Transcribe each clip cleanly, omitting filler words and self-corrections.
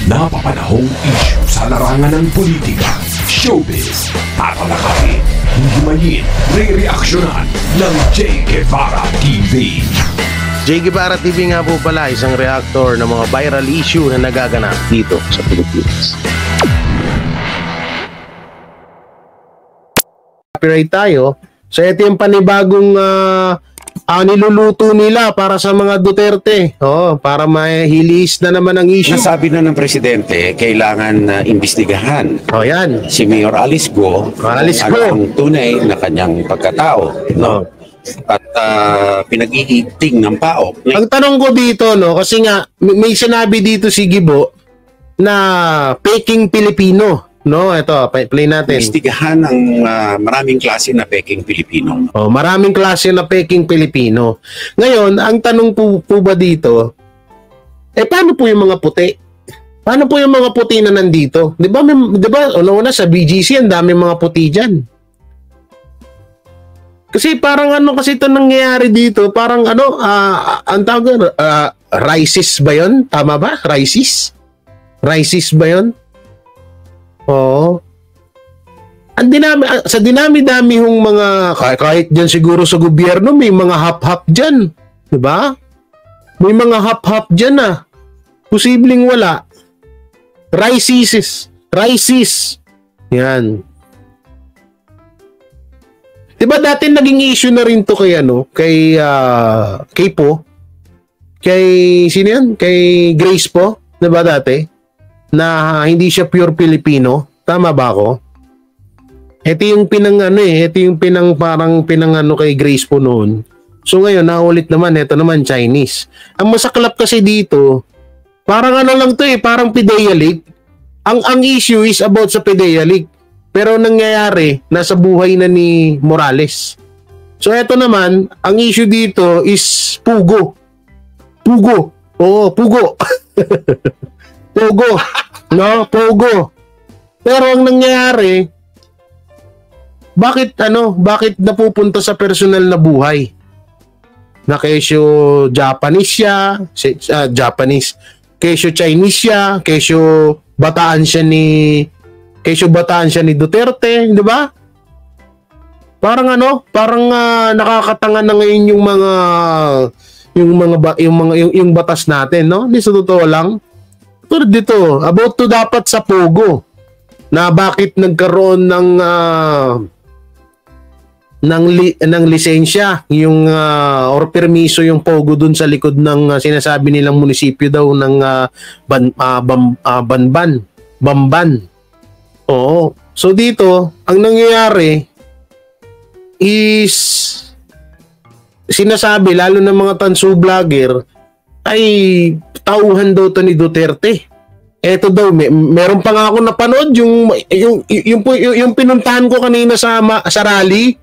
Napapanahong issue sa larangan ng politika, showbiz, tatalakayin, himayin, re-reaksyonan ng J. Guevara TV. J. Guevara TV nga po pala, isang reactor ng mga viral issue na nagaganap dito sa Pilipinas. Copyright tayo. So ito yung panibagong niluluto nila para sa mga Duterte. Para mahilis na naman ang issue. Nasabi na ng presidente, kailangan imbestigahan Yan. si Mayor Alice Go, ang tunay na kanyang pagkatao. No? At pinag-iiting ng PAOK. Ang tanong ko dito, kasi nga may sinabi dito si Gibo na peking Pilipino. Ito, play natin. Imbestigahan ang maraming klase na peking Pilipino. Maraming klase na peking Pilipino. Ngayon, ang tanong po ba dito, paano po yung mga puti? Paano po yung mga puti na nandito? Di ba una sa BGC, ang dami mga puti dyan. Kasi parang kasi ito nangyayari dito, parang ang tawag, racist ba yun? Tama ba? Racist? Racist ba yun? Ang sa dinami-dami hong mga, kahit dyan siguro sa gobyerno, may mga hap-hap dyan. Diba? May mga hap-hap dyan Posibleng wala. Racist. Yan. Diba dati naging issue na rin to kay Po? Sino yan? Kay Grace Po? Diba dati? Na hindi siya pure Filipino. Tama ba ako? Ito yung parang kay Grace po noon. So ngayon, naulit naman, ito naman Chinese. Ang masaklap kasi dito, parang lang to parang PIDEA League. Ang issue is about sa PIDEA League. Pero nangyayari, nasa buhay na ni Morales. So ito naman, ang issue dito is Pugo. Pugo. Pugo. Pugo. Pugo. Pero ang nangyayari, bakit napupunta sa personal na buhay? Na kesyo Japanese siya, kesyo Chinese siya, kesyo bataan siya ni Duterte, di ba? Parang nakakatanga na ngayon yung batas natin, no? Hindi, sa totoo lang. Pero dito, about to dapat sa Pogo, na bakit nagkaroon ng lisensya or permiso yung Pogo dun sa likod ng sinasabi nilang munisipyo daw ng Bamban. So dito, ang nangyayari is sinasabi, lalo ng mga tansu vlogger, ay tauhan daw to ni Duterte. Eto daw, meron pa nga ako napanood yung pinuntahan ko kanina sa rally.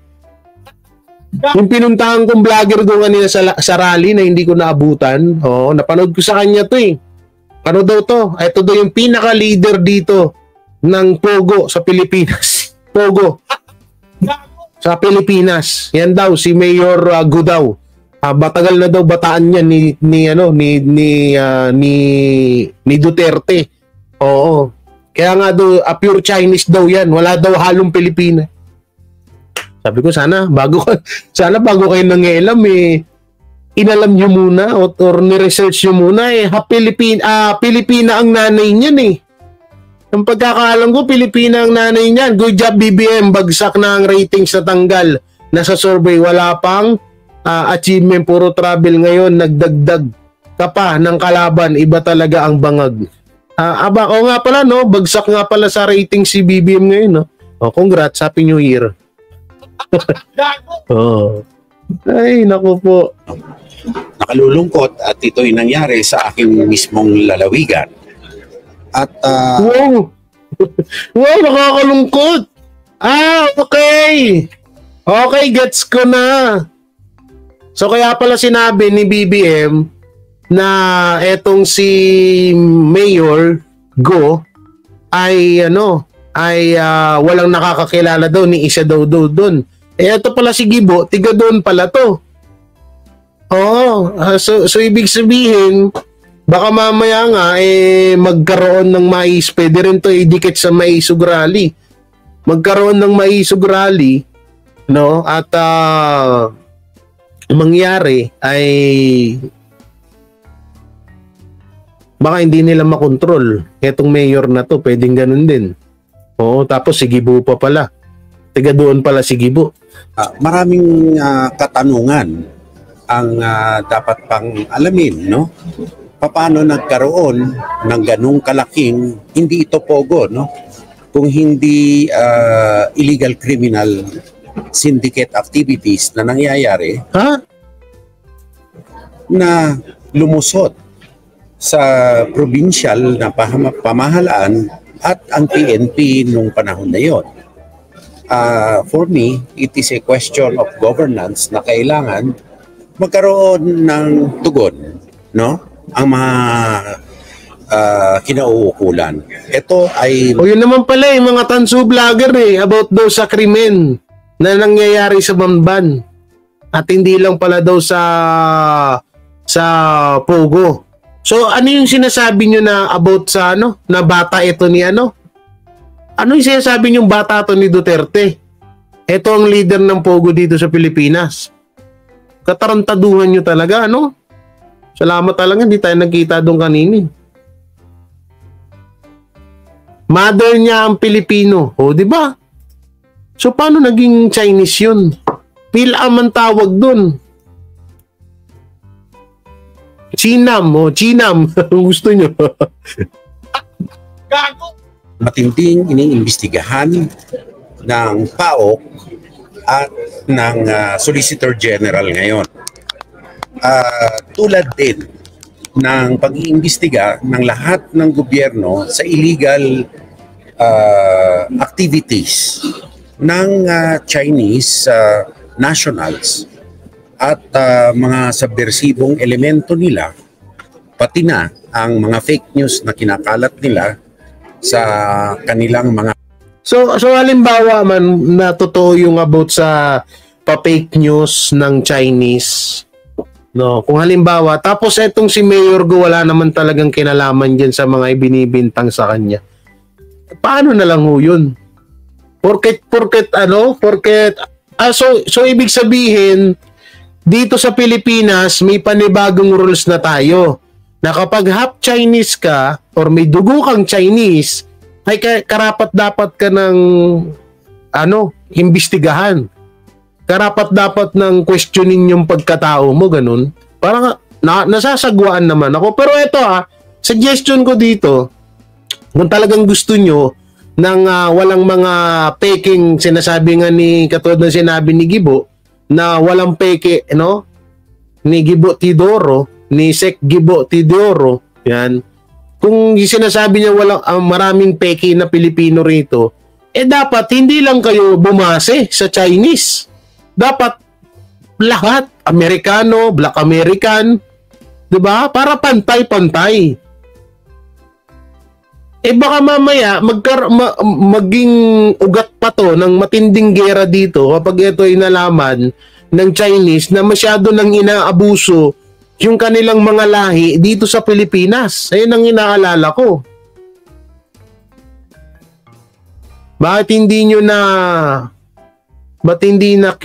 Yung pinuntahan kong vlogger doon kanina sa rally na hindi ko naabutan. Napanood ko sa kanya to . Ano daw to? Ito daw yung pinaka-leader dito ng Pogo sa Pilipinas. Pogo. Sa Pilipinas. Yan daw, si Mayor Gudaw. Batagal na daw bataan niya ni Duterte. Kaya nga daw pure Chinese daw 'yan. Wala daw halong Pilipina. Sabi ko sana bago kayo nangialam inalam niyo muna or ni-research niyo muna Pilipina ang nanay niyan . Ang pagkakaalam ko, Pilipina ang nanay niyan. Good job BBM, bagsak na ang ratings na tanggal. Nasa survey wala pang achievement, puro travel ngayon, nagdagdag ka pa ng kalaban, iba talaga ang bangag. Nga pala, bagsak nga pala sa rating si BBM ngayon, congrats, Happy New Year. Ay, naku po. Nakalulungkot at ito'y nangyari sa aking mismong lalawigan. At wow, nakakalungkot. Okay. Okay, gets ko na. So kaya pala sinabi ni BBM na etong si Mayor Go ay walang nakakakilala daw, ni isa daw doon. Ito pala si Gibo, tiga doon pala to. So ibig sabihin Baka mamaya nga, magkaroon ng mais. Pwede rin to idikit sa maisog rally. Magkaroon ng maisog rally, no? At mangyari ay baka hindi nila makontrol. Etong mayor na to, pwedeng ganun din. Oo, tapos si Gibo pa pala. Tiga doon pala si Gibo. Maraming katanungan ang dapat pang alamin, no? Paano nagkaroon ng ganung kalaking, hindi ito pogo, no? Kung hindi illegal criminal syndicate activities na nangyayari, na lumusot sa provincial na pamahalaan at ang PNP nung panahon na yon. For me, it is a question of governance na kailangan magkaroon ng tugon, no? Ang mga kinauukulan. Ito ay... O yun naman pala mga tanso vlogger about daw sa krimen na nangyayari sa Bamban. At hindi lang pala daw sa Pogo. So ano yung sinasabi nyo na about sa na bata ito ni Ano yung sinasabi nyo bata ito ni Duterte? Ito ang leader ng Pogo dito sa Pilipinas. Katarantaduhan nyo talaga, Salamat talaga, hindi tayo nagkita doon kanini. Mother niya ang Pilipino. O, di ba? So, paano naging Chinese yun? Pilam ang tawag doon. Chinam. Chinam. Gusto nyo? Matinding iniimbestigahan ng PAOK at ng Solicitor General ngayon. Tulad din ng pag-iimbestiga ng lahat ng gobyerno sa illegal activities ng Chinese nationals at mga subversibong elemento nila, pati na ang mga fake news na kinakalat nila sa kanilang mga... So halimbawa man na totoo yung about sa pa-fake news ng Chinese, no? Kung halimbawa, tapos etong si Mayor Go wala naman talagang kinalaman dyan sa mga ibinibintang sa kanya. Paano na lang ho yun? Porket so ibig sabihin dito sa Pilipinas may panibagong rules na tayo na kapag half Chinese ka or may dugo kang Chinese ay karapat dapat ka ng imbestigahan. Karapat dapat ng questionin yung pagkatao mo, ganun. Parang nasasagwaan naman ako. Pero ito suggestion ko dito, kung talagang gusto nyo ng walang mga peking, sinasabi nga katulad ng sinabi ni Gibo, na walang peke, ni Gibo Tidoro, ni Sek Gibo Tidoro, yan. Kung sinasabi niya walang maraming peke na Pilipino rito, dapat hindi lang kayo bumase sa Chinese. Dapat lahat, Amerikano, Black American, 'di ba? Para pantay-pantay. Baka mamaya maging ugat pa to ng matinding gera dito kapag ito ay nalaman ng Chinese na masyado nang inaabuso yung kanilang mga lahi dito sa Pilipinas. Ayun ang inaalala ko. Bakit hindi na Q?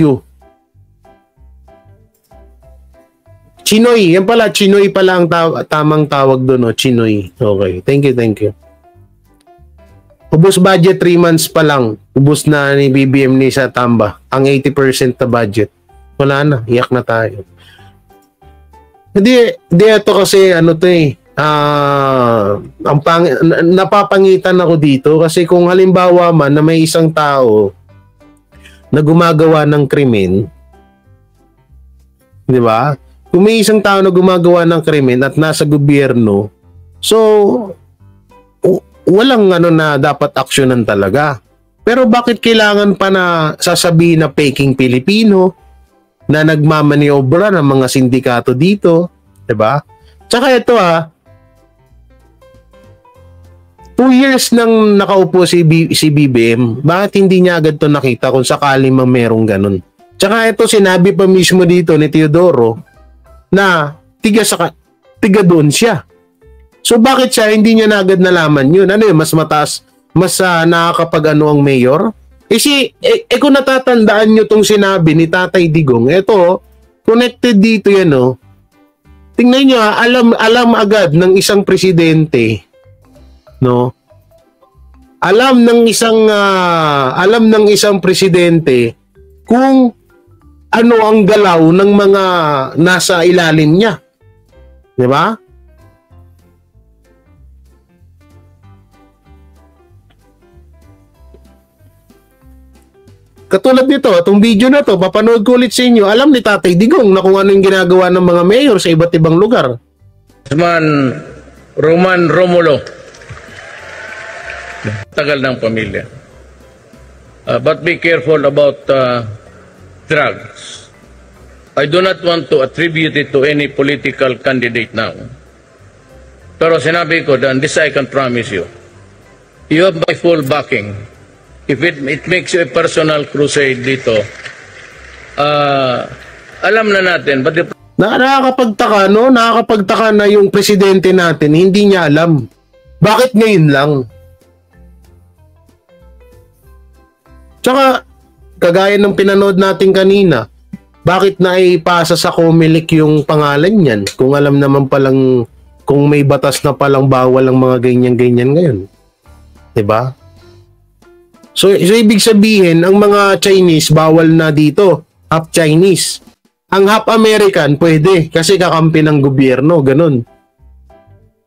Chinoy. Yan pala, Chinoy pala ang tamang tawag doon. Chinoy. Okay. Thank you. Ubus budget 3 months pa lang. Ubus na ni BBM ni sa Tamba. Ang 80% na budget. Wala na. Iyak na tayo. Hindi ito kasi napapangitan ako dito kasi kung halimbawa man na may isang tao na gumagawa ng krimen, di ba? Kung may isang tao na gumagawa ng krimen at nasa gobyerno, so walang na dapat aksyonan talaga. Pero bakit kailangan pa na sasabihin na peking Pilipino na nagmamaniobra ng mga sindikato dito, 'di ba? Tsaka ito 2 years nang nakaupo si BBM, bakit hindi niya agad 'to nakita kung sakali mang merong ganun? Tsaka ito sinabi pa mismo dito ni Teodoro na tiga doon siya. So bakit siya hindi niya na agad nalaman yun? Ano yun? Mas mataas, mas nakakapag-ano ang mayor? Kung natatandaan nyo tong sinabi ni Tatay Digong, eto, connected dito yan, oh. Tingnan nyo, alam agad ng isang presidente, no? Alam ng isang presidente kung ano ang galaw ng mga nasa ilalim niya. 'Di ba? Katulad nito, itong video na to, papanood ko ulit sa inyo. Alam ni Tatay Digong na kung ano yung ginagawa ng mga mayor sa iba't ibang lugar. Roman Romulo. Tagal ng pamilya. But be careful about drugs. I do not want to attribute it to any political candidate now. Pero sinabi ko, and this I can promise you, you have my full backing. If it makes you a personal crusade dito, alam na natin. But Nakakapagtaka, no? Nakakapagtaka na yung presidente natin, hindi niya alam. Bakit ngayon lang? Tsaka, kagaya ng pinanood natin kanina, bakit na ipasa sa COMELEC yung pangalan niyan? Kung alam naman palang, kung may batas na palang bawal ang mga ganyan-ganyan ngayon. 'Di ba? So ibig sabihin, ang mga Chinese bawal na dito, half Chinese. Ang half American pwede kasi kakampi ng gobyerno, ganun.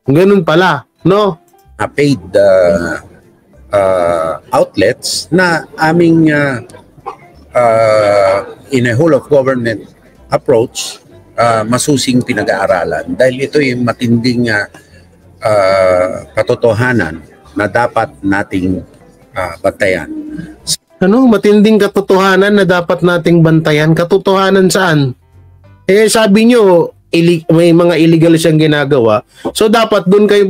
Ganun pala, no? Paid outlets na aming in a whole of government approach masusing pinag-aaralan dahil ito yung matinding katotohanan na dapat nating bantayan. Ano? Matinding katotohanan na dapat nating bantayan. Katotohanan saan? Sabi nyo, may mga illegal siyang ginagawa. So, dapat doon kayo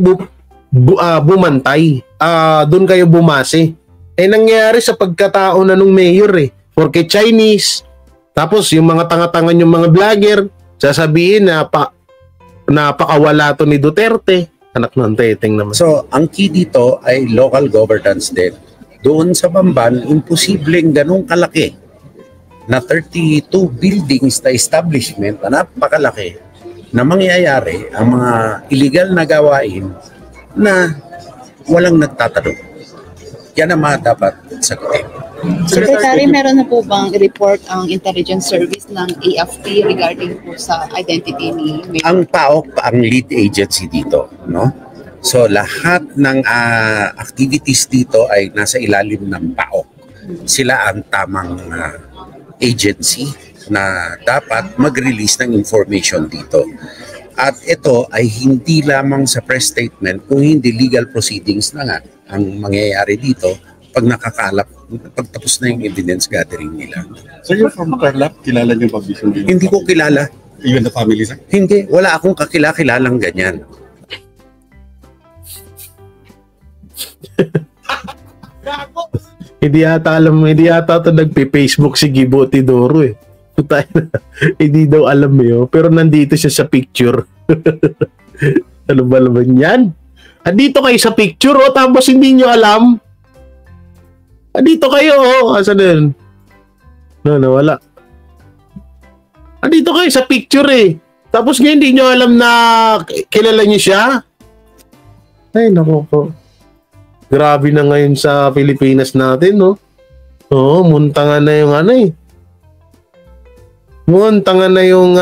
bumantay. Doon kayo bumase. Nangyayari sa pagkatao na nung mayor Porque Chinese, tapos yung mga tanga-tanga yung mga vlogger, sasabihin na napakawala to ni Duterte. Anak ng teteng naman. So, ang key dito ay local governance din. Doon sa Bamban, imposibleng ganun kalaki na 32 buildings na establishment na napakalaki na mangyayari ang mga illegal na gawain na walang nagtatanong. Yan ang mga dapat sagutin. Secretary, meron na po bang report ang intelligence service ng AFP regarding po sa identity ni Mayor? Ang PAOK ang lead agency dito, no? So lahat ng activities dito ay nasa ilalim ng PAOK. Sila ang tamang agency na dapat mag-release ng information dito. At ito ay hindi lamang sa press statement kung hindi legal proceedings na nga ang mangyayari dito pag pagtapos na yung evidence gathering nila. So you're from Tarlac, kilala niyo ba Vision? Hindi ko kilala. Even the family, sir? Hindi, wala akong kilalang ganyan. Hindi yata ito nagpe-Facebook si Gibo Tidoro Hindi daw alam pero nandito siya sa picture. Ano ba naman yan? Andito kayo sa picture tapos hindi nyo alam. Andito kayo asan na yun? Wala. Andito kayo sa picture tapos ngayon hindi nyo alam na kilala nyo siya. Ay naku po. Grabe na ngayon sa Pilipinas natin, no? Oo, muntangan na yung muntangan na yung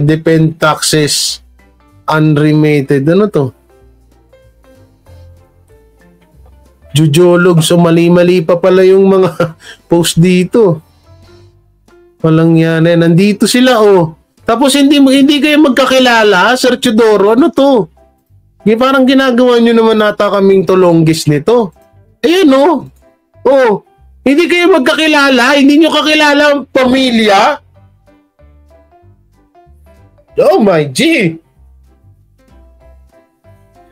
depend taxes unremitted. Ano to? Jujolog. So mali-mali pa pala yung mga post dito. Walang yan. Nandito sila, Tapos hindi kayo magkakilala, Sir Chudoro. Ano to? Parang ginagawa nyo naman nata kaming tulonggis nito. Ayan hindi kayo magkakilala, hindi nyo kakilala ang pamilya. Oh my G!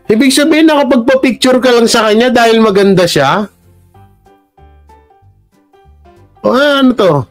Ibig sabihin nakapagpa-picture ka lang sa kanya dahil maganda siya? Ano to?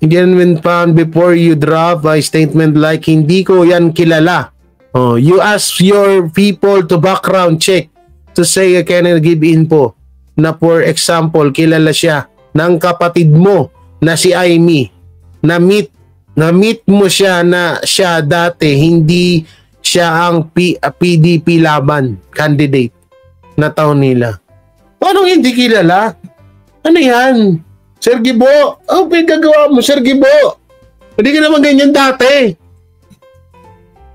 Again, when found before you drop a statement like, hindi ko yan kilala. Oh, you ask your people to background check to say I cannot give info na for example, kilala siya ng kapatid mo na si Amy. Na-meet mo siya na siya dati, hindi siya ang PDP laban candidate na taon nila. Paano hindi kilala? Ano yan? Sir Gibo? Oh, pinagagawa mo, Sir Gibo. Hindi ka naman ganyan dati.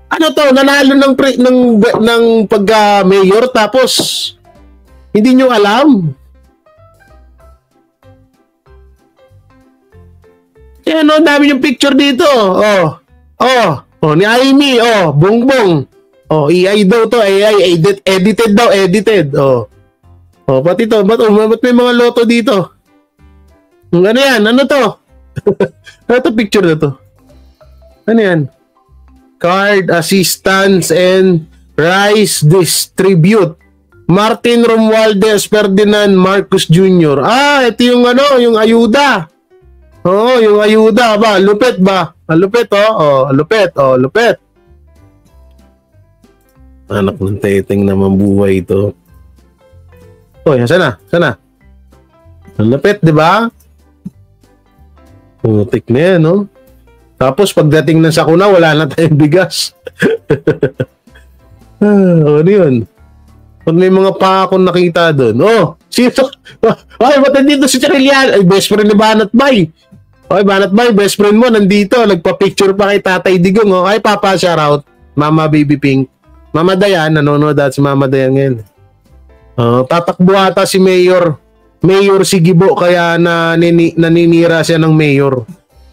Ano to, nanalo ng pagka-mayor tapos hindi nyo alam. Yan o, dami yung picture dito. Ni Amy, bongbong. AI daw to, AI, edited daw, edited. Pati to, ba't may mga loto dito? Ano yan? Ano to? Ano to picture na to? Ano yan? Card assistance and rice distribute. Martin Romualdez Ferdinand Marcos Jr. Ito yung yung ayuda. Yung ayuda ba? Lupit ba? Lupit lupit. Anak ng teteng naman buhay ito. Sana? Ang lupit, di ba? Putik na yan, no? Tapos pagdating ng sakuna, wala na tayong bigas. Ano yun? Pag may mga pakon nakita doon, sino? Ay, ba't nandito si Trillian? Ay, best friend ni Banat Bay. Okay, Banat Bay, best friend mo, nandito. Nagpa-picture pa kay Tatay Digong. Ay, Papa, shoutout. Mama Baby Pink. Mama Dayan, nanonood at si Mama Dayan ngayon. Tatakbo ata si Mayor si Gibo, kaya naninira siya ng Mayor.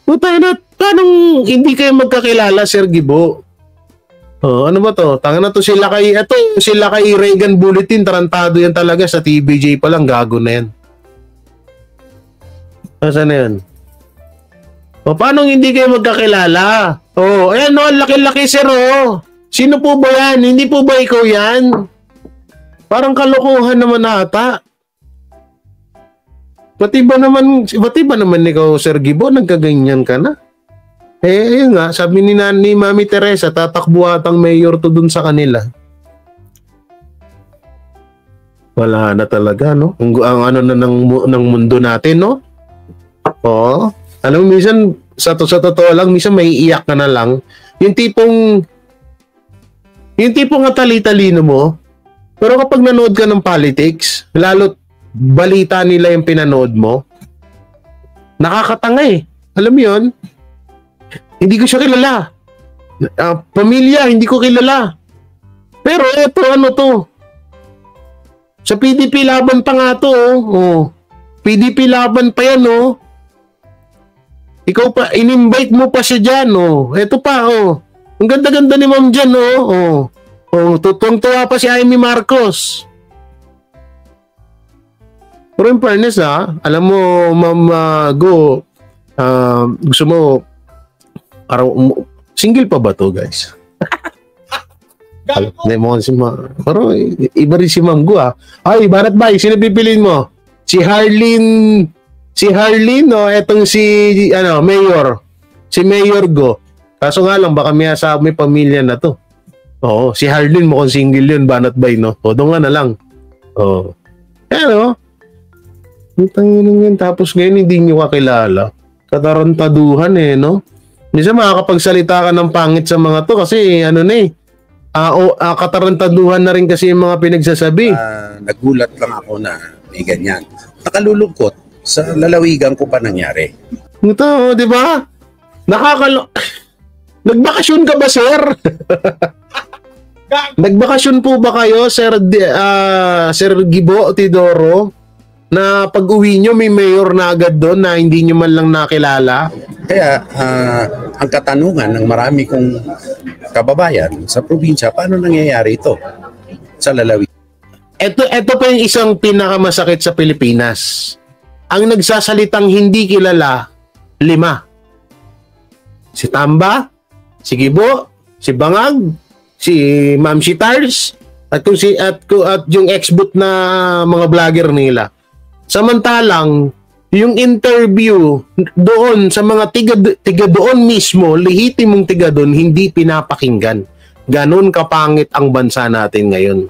Puta na, paano hindi kayo magkakilala, Sir Gibo? Ano ba to? Tanga na to sila kay Reagan Bulletin, tarantado yan talaga sa TVJ pa lang, gago na yan. Saan na yan? Paano hindi kayo magkakilala? Ayan ang laki-laki, sir, Sino po ba yan? Hindi po ba ikaw yan? Parang kalokohan naman ata. Pati ba naman ikaw, Sir Gibo, nagkaganyan ka na? Ayun nga, sabi ni Mami Teresa, tatakbo atang mayor to dun sa kanila. Wala na talaga, no? Ang ano na ng mundo natin, no? Alam mo, minsan, sa totoo lang, minsan may iiyak ka na lang. Yung tipong atali-talino mo, pero kapag nanood ka ng politics, lalo't balita nila yung pinanood mo, nakakatanga eh. Alam mo yun? Hindi ko siya kilala. Pamilya, hindi ko kilala. Pero eto, ano to? Sa PDP laban pa nga to, PDP laban pa yan, Ikaw pa, in-invite mo pa siya dyan, Eto pa, Ang ganda-ganda ni Ma'am dyan, tuwang-tuwa pa si Amy Marcos. Pero in fairness, alam mo, Ma'am Go, gusto mo, single pa ba to, guys? Pero iba rin si Ma'am Go, Ay, Banat Bay, sino pipiliin mo? Si Harleen, etong si, Mayor. Si Mayor Go. Kaso nga lang, baka may pamilya na to. Si Harleen mo kung single yun, Banat Bay, no? Doon nga na lang. Tapos ngayon hindi nyo kakilala. Katarantaduhan no? Minsan makakapagsalita ka ng pangit sa mga to kasi katarantaduhan na rin kasi yung mga pinagsasabi. Nagulat lang ako na may ganyan. Nakalulungkot sa lalawigan ko pa nangyari. Ito, di ba? Nagbakasyon ka ba, sir? Nagbakasyon po ba kayo, Sir Gibo Tidoro? Na pag-uwi nyo may mayor na agad doon na hindi nyo man lang nakilala? Kaya ang katanungan ng marami kong kababayan sa probinsya, paano nangyayari ito sa lalawigan? Ito pa yung isang pinakamasakit sa Pilipinas. Ang nagsasalitang hindi kilala, 5. Si Tamba, si Gibo, si Bangag, si Ma'am Shitars, at yung ex-boot na mga vlogger nila. Samantalang, yung interview doon sa mga tiga doon mismo, lehitimong tiga doon, hindi pinapakinggan. ganun kapangit ang bansa natin ngayon.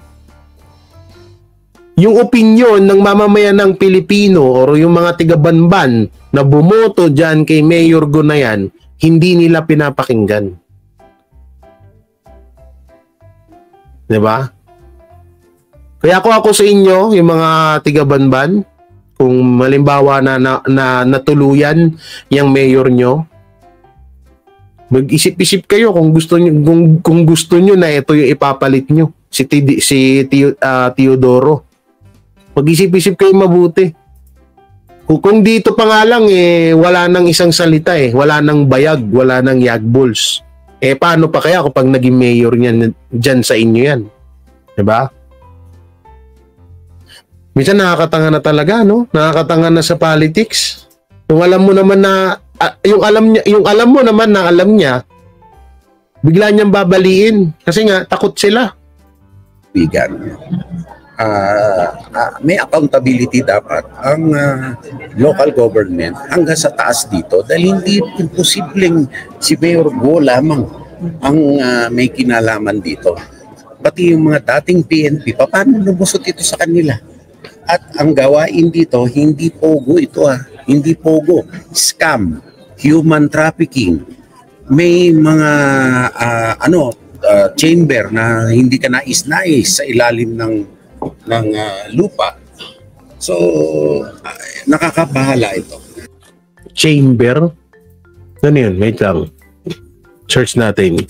Yung opinyon ng mamamayan ng Pilipino or yung mga tiga-banban na bumoto dyan kay Mayor Go na yan, hindi nila pinapakinggan. Diba? Kaya ako sa inyo, yung mga tiga-banban, kung malimbawa na natuluyan yung mayor nyo, mag-isip-isip kayo kung gusto nyo na ito yung ipapalit nyo, si Teodoro. Mag-isip-isip kayo mabuti. Kung dito pa nga lang wala nang isang salita wala nang bayag, wala nang yagbols. Paano pa kaya kapag naging mayor niyan diyan sa inyo yan? 'Di ba? Minsan nakakatanga na talaga, no? Nakakatanga na sa politics. Yung alam mo naman na yung alam mo naman na alam niya, bigla niyang babaliin kasi nga takot sila. Bigan. May accountability dapat ang local government hanggang sa taas dito dahil hindi imposibleng si Mayor Go lamang ang may kinalaman dito. Pati yung mga dating PNP, paano lumusot ito sa kanila? At ang gawain dito, hindi pogo ito hindi pogo. Scam, human trafficking, may mga chamber na hindi ka nais-nais sa ilalim ng lupa. So, nakakabahala ito. Chamber? Ano yun? Wait lang. Search natin.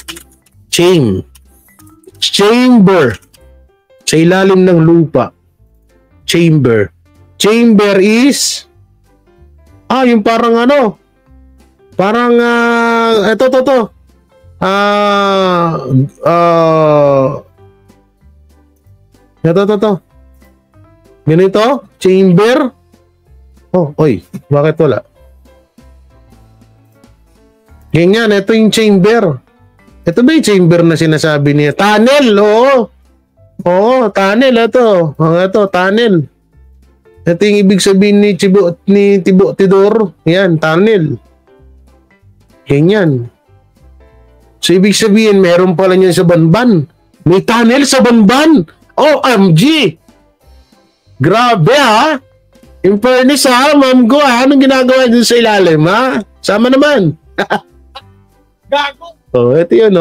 Chamber. Sa ilalim ng lupa. Chamber. Chamber is yung parang parang ito. Ito. Ganito? Chamber? Bakit wala? Ganyan, ito yung chamber. Ito ba yung chamber na sinasabi niya? Tunnel, oo, tunnel, ito. Ito, tunnel. Ito yung ibig sabihin ni Teodoro. Yan, tunnel. Ganyan. So, ibig sabihin, meron pala niyan sa Banban. May tunnel sa Banban. OMG! Grabe In fairness Ma'am Go anong ginagawa dun sa ilalim Sama naman. Gago! Ito yun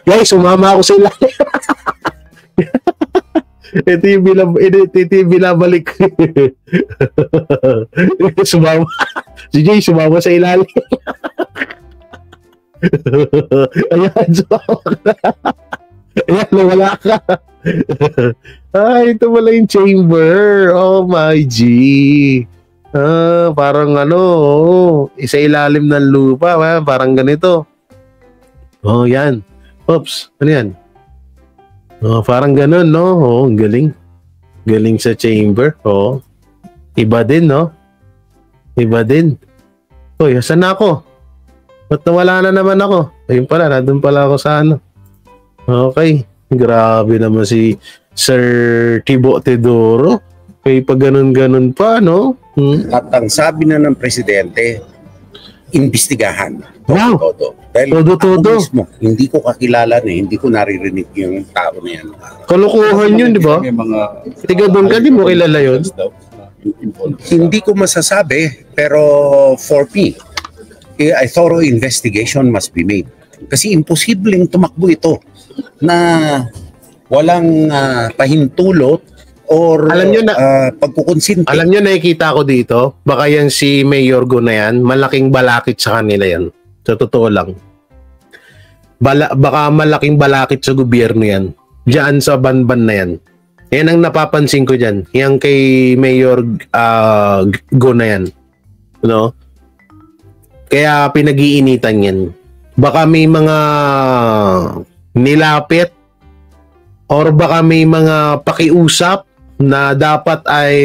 Guys, sumama ako sa ilalim. Ito yung binabalik. Sumama. Si Jay, sumama sa ilalim. Ayan, sumama ka. Ayan, nawala ka. Ito pala yung chamber. Oh my G. Parang isa ilalim ng lupa. Parang ganito. Yan. Oops, ano yan? Parang ganun, no? Galing. Galing sa chamber. Iba din, no? Iba din. Asan na ako? Ba't nawala na naman ako? Ayun pala, nandun pala ako sa Okay. Grabe naman si Sir Teodoro. Pag ganun-ganun pa, no? At ang sabi na ng presidente, imbestigahan. Wow. Todo. Dahil Todo. ako mismo, hindi ko kakilala hindi ko naririnig yung tao na yan. Kalokohan yun, di ba? Tiga doon ka, di mo kilala yun? Hindi ko masasabi, pero for me, a thorough investigation must be made. Kasi imposibleng tumakbo ito na walang pahintulot or pagkukonsinti. Alam nyo, nakikita ko dito, baka yan si Mayor Go na yan, malaking balakit sa kanila yan. Sa totoo lang. Baka malaking balakit sa gobyerno yan. Diyan sa Banban na yan. Yan ang napapansin ko dyan. Yan kay Mayor Go na yan. Kaya pinag-iinitan yan. Baka may mga nilapit or baka may mga pakiusap na dapat ay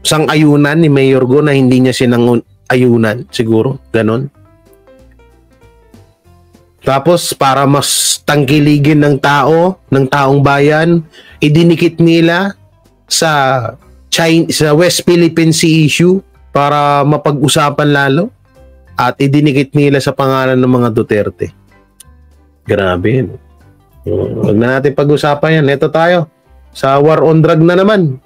sang-ayunan ni Mayor Go na hindi niya sinang-ayunan siguro, ganon. Tapos para mas tangkiligin ng taong bayan, idinikit nila sa West Philippine Sea issue para mapag-usapan lalo at idinikit nila sa pangalan ng mga Duterte. Grabe yun. Huwag na natin pag-usapan yan. Ito tayo. Sa war on drug na naman.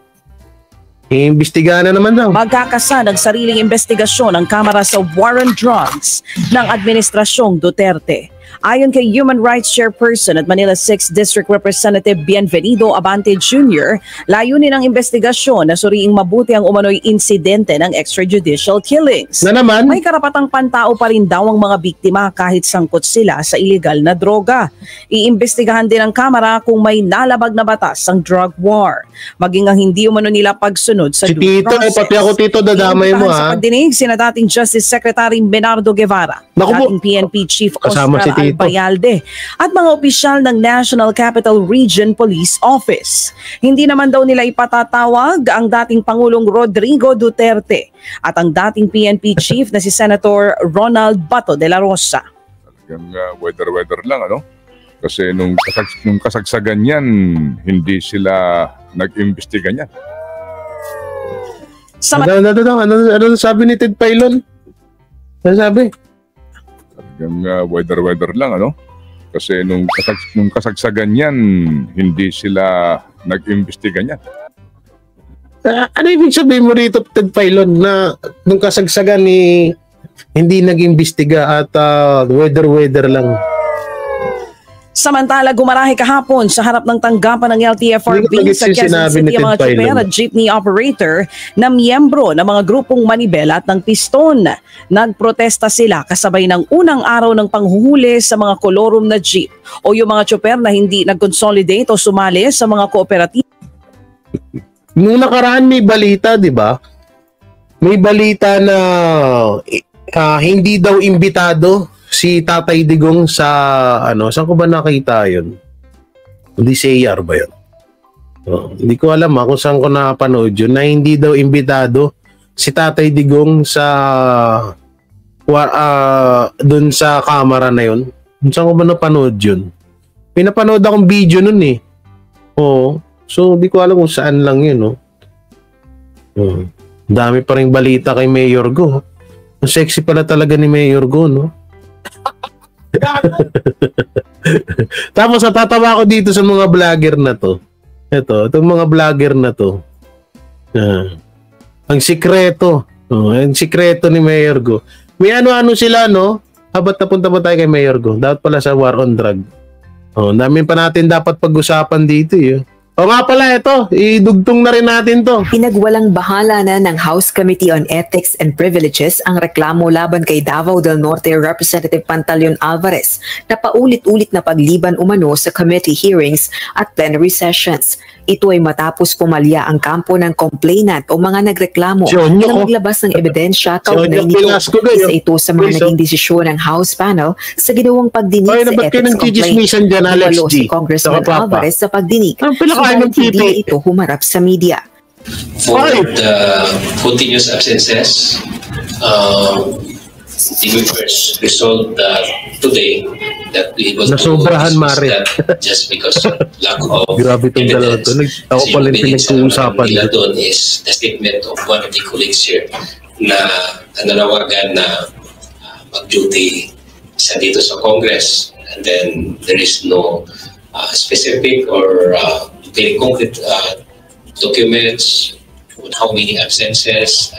Iimbestigahan na naman daw. Magkakasa ng sariling investigasyon ang Kamara sa war on drugs ng Administrasyong Duterte. Ayon kay Human Rights Chairperson at Manila 6th District Representative Bienvenido Abante Jr., layunin ng investigasyon na suriing mabuti ang umano'y insidente ng extrajudicial killings. Na naman? May karapatang pantao pa rin daw ang mga biktima kahit sangkot sila sa illegal na droga. Iimbestigahan din ng Kamara kung may nalabag na batas ang drug war, maging ang hindi umano nila pagsunod sa due Tito, process. pati ako Tito, dadamay mo Sa pagdinig, sina dating Justice Secretary Bernardo Guevara, dating PNP Chief Kasama Oscar si Tito. Albayalde at mga opisyal ng National Capital Region Police Office. Hindi naman daw nila ipatatawag ang dating Pangulong Rodrigo Duterte at ang dating PNP Chief na si Senator Ronald Bato de la Rosa. Yung weather lang, ano? Kasi nung kasagsagan yan, hindi sila nag-imbestiga niyan. Ano sabi ni Ted Pailon? Ano sabi? Yung weather lang, ano? Kasi nung kasagsagan yan, hindi sila nag-imbestiga niyan. Ano ibig sabihin mo rito, Ted Pailon, na nung kasagsagan ni hindi nag-imbestiga at weather lang? Samantala, gumarahe kahapon sa harap ng tanggapan ng LTFRB sa Quezon City ang mga tsuper at jeepney operator na miyembro ng mga grupong Manibela at ng Piston. Nagprotesta sila kasabay ng unang araw ng panghuhuli sa mga kolorum na jeep o yung mga tsuper na hindi nag-consolidate o sumali sa mga kooperatiba. Nung nakaraan may balita, di ba? May balita na hindi daw imbitado si Tatay Digong sa saan ko ba nakita yun? Hindi CAR ba yun? Hindi ko alam kung saan ko napanood yun na hindi daw imbitado si Tatay Digong sa dun sa camera na yun. Saan ko ba napanood yun? Pinapanood akong video nun eh. Oo. So, hindi ko alam kung saan lang yun. Dami pa rin balita kay Mayor Go. Ang sexy pala talaga ni Mayor Go, no? Tapos natatawa ko dito sa mga vlogger na to. Itong mga vlogger na to. Ang sikreto. Ang sikreto ni Mayor Go. May ano-ano sila, no? Habat napunta pa tayo kay Mayor Go. Dapat pala sa war on drug. Dami pa natin dapat pag-usapan dito, eh. O nga pala, ito, idugtong na rin natin to. Pinagwalang bahala na ng House Committee on Ethics and Privileges ang reklamo laban kay Davao del Norte Representative Pantaleon Alvarez na paulit-ulit na pagliban umano sa committee hearings at plenary sessions. Ito ay matapos pumalya ang kampo ng complainant o mga nagreklamo na maglabas ng ebidensya kaugnay nito. Isa ito sa mga naging desisyon ng House panel sa ginawang pagdinig sa ethics complaint. Walo si Congressman Alvarez sa pagdinig. Subalit hindi ito humarap sa media. For the continuous absences, the first result today that we able to that just because of lack of evidence. Ako pala yung pinag-uusapan. Doon is the statement of one of the colleagues here na nanawagan na mag-duty sa dito sa Congress, and then there is no specific or very concrete documents on how many absences.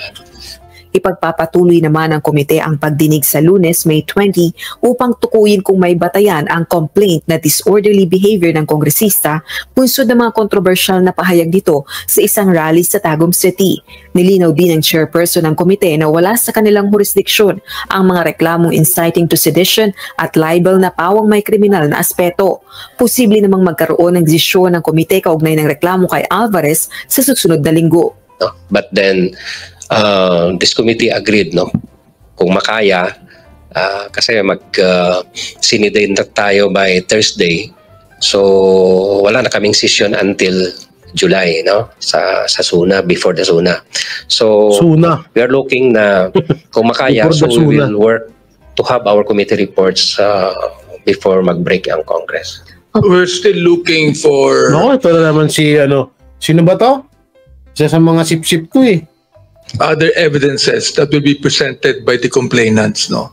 Ipagpapatuloy naman ng komite ang pagdinig sa Lunes, May 20 upang tukuyin kung may batayan ang complaint na disorderly behavior ng kongresista bunsod ng mga kontrobersyal na pahayag dito sa isang rally sa Tagum City. Nilinaw din ng chairperson ng komite na wala sa kanilang jurisdiksyon ang mga reklamong inciting to sedition at libel na pawang may kriminal na aspeto. Posible namang magkaroon ng desisyon ng komite kaugnay ng reklamo kay Alvarez sa susunod na linggo. But then this committee agreed, no, kung makaya, kasi sinidain na tayo by Thursday, so wala na kaming session until July, no, sa SUNA, before the SUNA. So we are looking na kung makaya, so we will work to have our committee reports before mag-break ang Congress. We're still looking for ito na naman si sino ba to? Isa sa mga sip-sip ko eh. other evidences that will be presented by the complainants, no?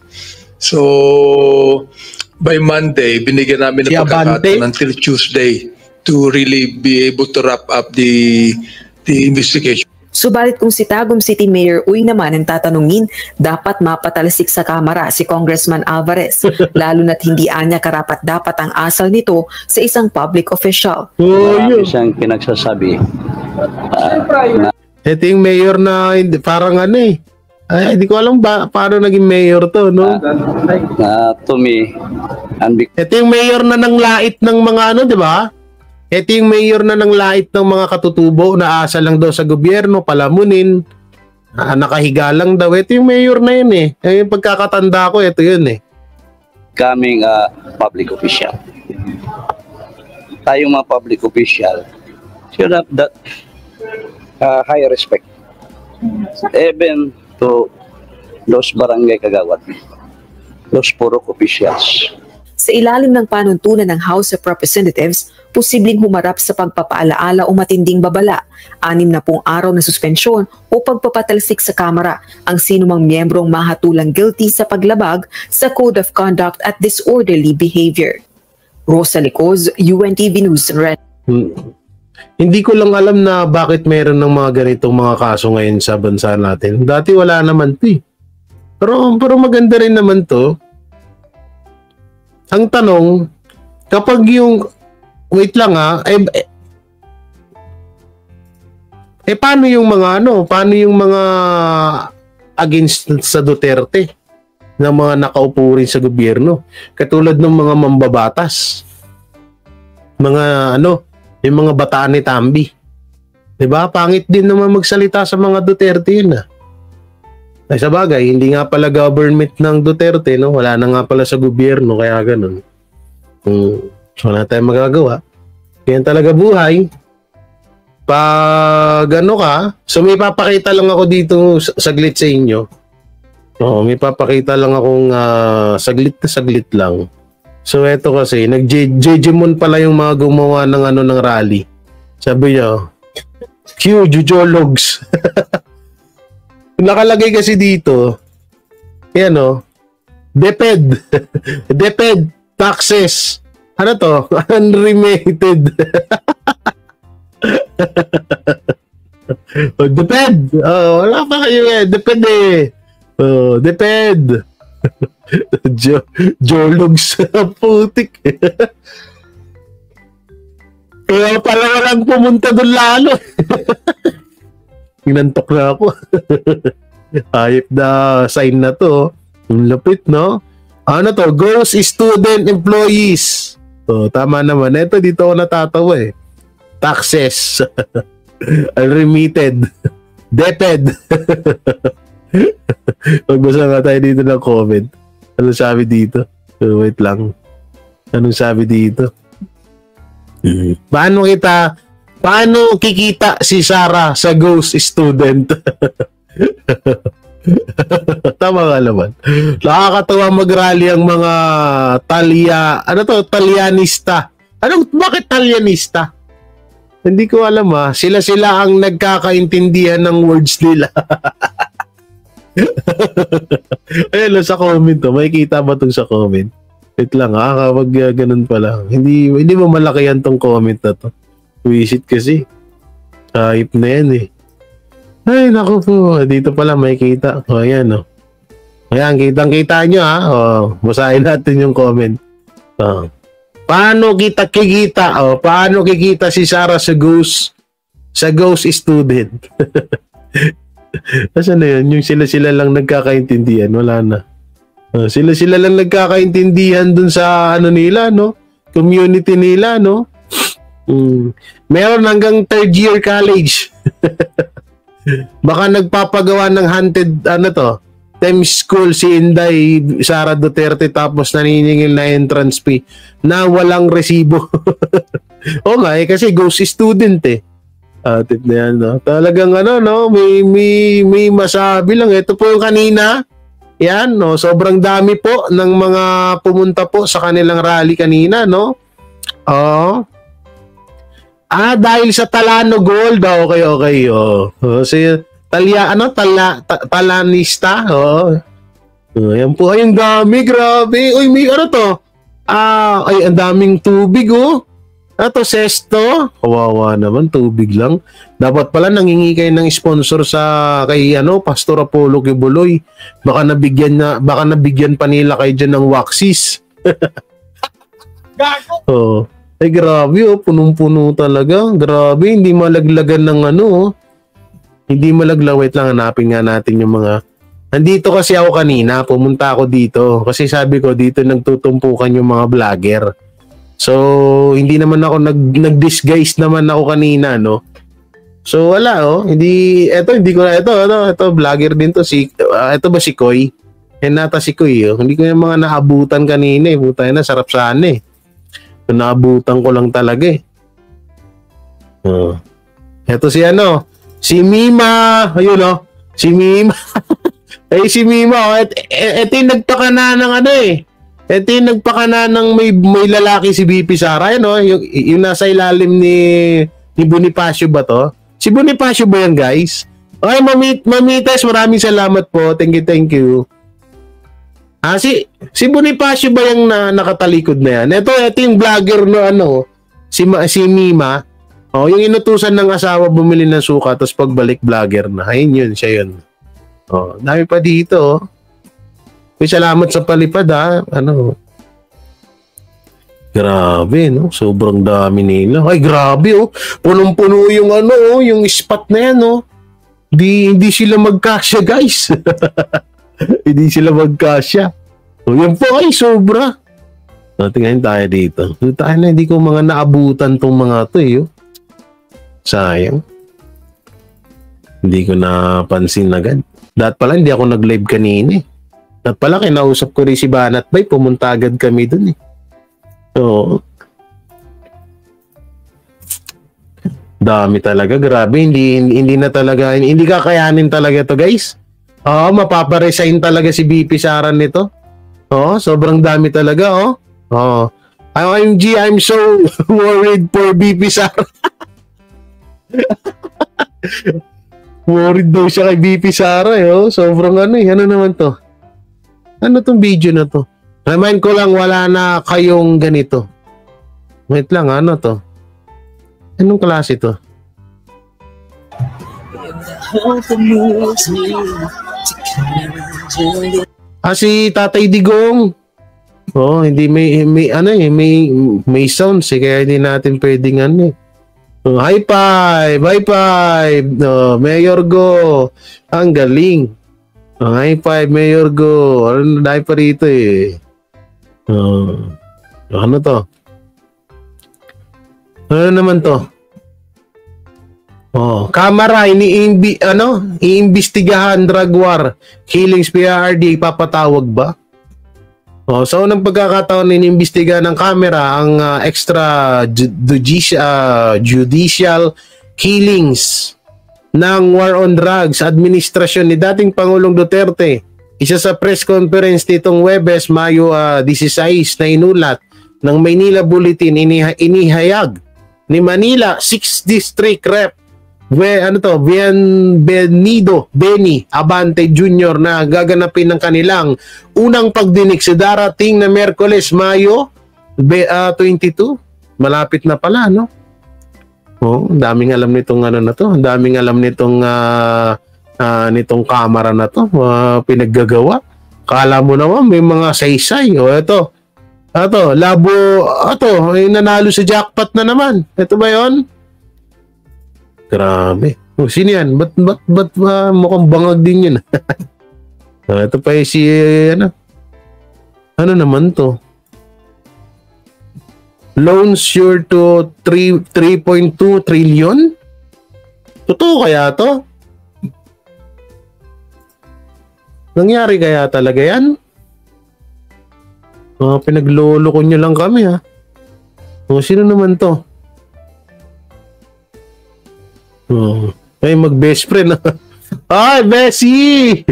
So by Monday, binigyan namin ng pagkakataon until Tuesday to really be able to wrap up the investigation. Subalit kung si Tagum City Mayor Uy naman ang tatanungin, dapat mapatalisik sa kamera si Congressman Alvarez, lalo na't hindi anya karapat-dapat ang asal nito sa isang public official. Isang pinagsasabi. Ito yung mayor na parang hindi ko alam paano naging mayor to, no? To me, ito yung mayor na nanglait ng mga di ba? Ito yung mayor na nanglait ng mga katutubo na asa lang daw sa gobyerno, palamunin, nakahiga lang daw. Ito yung mayor na yun eh. Yung pagkakatanda ko, ito yun eh. Coming public official. Tayong mga public official should have that high respect. Even to those barangay kagawad, those purok officials. Sa ilalim ng panuntunan ng House of Representatives, posibleng humarap sa pagpapaalaala o matinding babala, 60 araw na suspensyon o pagpapatalsik sa Kamara ang sinumang miyembrong mahatulang guilty sa paglabag sa Code of Conduct at Disorderly Behavior. Rosa Licoz, UNTV News. Hindi ko lang alam na bakit meron ng mga ganitong mga kaso ngayon sa bansa natin. Dati wala naman ito eh. Pero maganda rin naman to. Ang tanong, kapag yung, wait lang paano yung mga paano yung mga against sa Duterte na mga nakaupo rin sa gobyerno? Katulad ng mga mambabatas. Mga yung mga bataan ni Tambi. Diba? Pangit din naman magsalita sa mga Duterte yun Ay sa bagay, hindi nga pala government ng Duterte, no? Wala na nga pala sa gobyerno, kaya ganun. So, wala tayong magagawa. Kaya talaga buhay. Pag so may papakita lang ako dito saglit sa inyo. May papakita lang akong saglit lang. So eto kasi, nag-Jejemon pala yung mga gumawa ng ng rally. Sabi niya, Q, Jujologs. Nakalagay kasi dito, DepEd, taxes. Ano to? Unremitted. DepEd. Wala pa kayo DepEd DepEd. Jologs. Putik. Kaya pala lang pumunta doon lalo. Inantok na ako. Hayop na sign na to. Ang lapit, no? Ano to? Gross student employees. Tama naman. Ito, dito ako natatawa eh. Taxes. Unremitted. DepEd. Magbasa nga tayo dito ng comment. Anong sabi dito? Wait lang. Anong sabi dito? Paano kikita si Sarah sa ghost student? Tama nga naman. Nakakatawa mag-rally ang mga Talyanista. Bakit Talyanista? Hindi ko alam Sila ang nagkakaintindihan ng words nila. Ayun sa comment makikita ba itong sa comment? Wait lang kapag ganun pala. Hindi mo malakihan tong comment na to. Visit kasi. Hype na yan eh. Ay, naku po. Dito pala makikita. Ayan Ayan, kitang-kita nyo basahin natin yung comment. Paano kikita? Paano kikita si Sarah sa ghost student? Nasaan na yun? Yung sila lang nagkakaintindihan. Wala na. Sila lang nagkakaintindihan dun sa nila, no? Community nila, no? Meron hanggang third year college. Baka nagpapagawa ng haunted Thames School si Inday Sara Duterte tapos naniningil na entrance fee na walang resibo. Kasi ghost student Tip na yan, no? Talagang may masabi lang. Ito po yung kanina Yan, no? Sobrang dami po ng mga pumunta po sa kanilang rally kanina, no? Oh. Dahil sa Talano Gold. Okay. Si Talanista. Yan po. Ay, ang dami. Grabe. Uy, may ano to? Ay, ang daming tubig, oh. Ito, Sesto. Kawawa naman, tubig lang. Dapat pala nangingi kayo ng sponsor kay Pastor Apollo Kibuloy. Baka nabigyan pa nila kayo dyan ng waxis. Oh. Ay, grabe, oh. Punong-puno talaga. Grabe, hindi malaglagan ng Hindi malaglag. Wait lang, hanapin nga natin yung mga... Nandito kasi ako kanina. Pumunta ako dito. Kasi sabi ko, dito nagtutumpukan yung mga vlogger. So, hindi naman ako nag-disguise naman ako kanina, no? So, wala, oh. Hindi ko na, ito, vlogger din to. Ito ba si Koy? Nata si Koy, oh. Hindi ko yung mga naabutan kanina, eh. Puta na, sarap sana, eh. Naabutan ko lang talaga, eh. Ito si Mima. Ayun, oh. Si Mima. Ay, si Mima, oh. Ito yung nagpakana ng Ito yung nagpakana ng may lalaki si BP Sara. Yan, oh. Yung nasa ilalim ni Bonifacio ba to? Si Bonifacio ba yan, guys? Okay, Mamitas, maraming salamat po. Thank you. Si Bonifacio ba yung nakatalikod na yan? Ito yung vlogger no si Mima. Oh, yung inutusan ng asawa bumili ng suka tapos pagbalik vlogger na. Ayun yun, siya yun. Oh, dami pa dito, oh. May salamat sa palipad, ha. Grabe, no? Sobrang dami nila. Ay, grabe, oh. Punong-puno yung yung spot na yan, oh. Hindi sila magkasya, guys. Hindi sila magkasya. O, yan po ay sobra. Tingnan tayo dito. Tayo na, hindi ko mga naabutan tong mga to, eh. Oh. Sayang. Hindi ko napansin agad. Dahil pala, hindi ako nag-live kanina, eh. At pala, kinausap ko rin si Banat Bay. Pumunta agad kami dun, eh. So, dami talaga. Grabe. Hindi na talaga. Hindi kakayanin talaga to, guys. Mapaparesign talaga si BP Saran nito. Sobrang dami talaga, OMG, I'm so worried for BP Saran. Worried daw siya kay BP Sara, Sobrang ano naman to? Ano tong video na to? Remind ko lang, wala na kayong ganito. Wait lang, ano to? Anong klase to? Si Tatay Digong. Hindi may sounds, kaya hindi natin pwedeng high five. Mayor Go. Ang galing. High five, Mayor Go. Ano dahil pa rito, eh. Ano to? Ano naman to? Kamara, iimbestigahan drug war. Killings PRRD, papatawag ba? Sa unang pagkakataon, iniimbestigahan ng kamera ang judicial killings ng war on drugs administrasyon ni dating Pangulong Duterte. Isa sa press conference nitong Huwebes, Mayo 16 na inulat ng Maynila Bulletin, inihayag ni Manila 6th District Rep Benny Abante Jr. na gaganapin ng kanilang unang pagdinig sa darating na Miyerkules, Mayo 22. Malapit na pala, no? Ang daming alam nitong na to. Ang daming alam nitong kamera na to. Pinaggagawa. Kala mo naman may mga saysay. Ito, labo. Ito, nanalo sa jackpot na naman. Ito ba yon? Grabe. Sino yan? Ba't mukhang bangag din yun? Ito pa si, ano naman to? Loans sure to 3.2 trillion? Totoo kaya to? Nangyari kaya talaga yan? Pinagloloko nyo lang kami, ha? Sino naman to? Ay, mag-best friend. Ay, Bessie!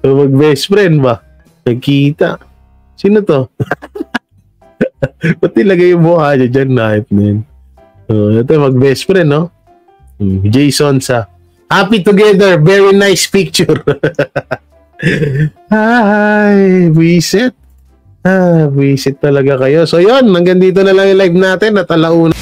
Mag-best friend ba? Nagkita. Sino to? Pati lagay yung mukha niya dyan, Nightman. Ito, mag-best friend, no? Jason sa happy together, very nice picture. Hi, visit. Visit talaga kayo. So, yun, hanggang dito na lang yung live natin at alauna.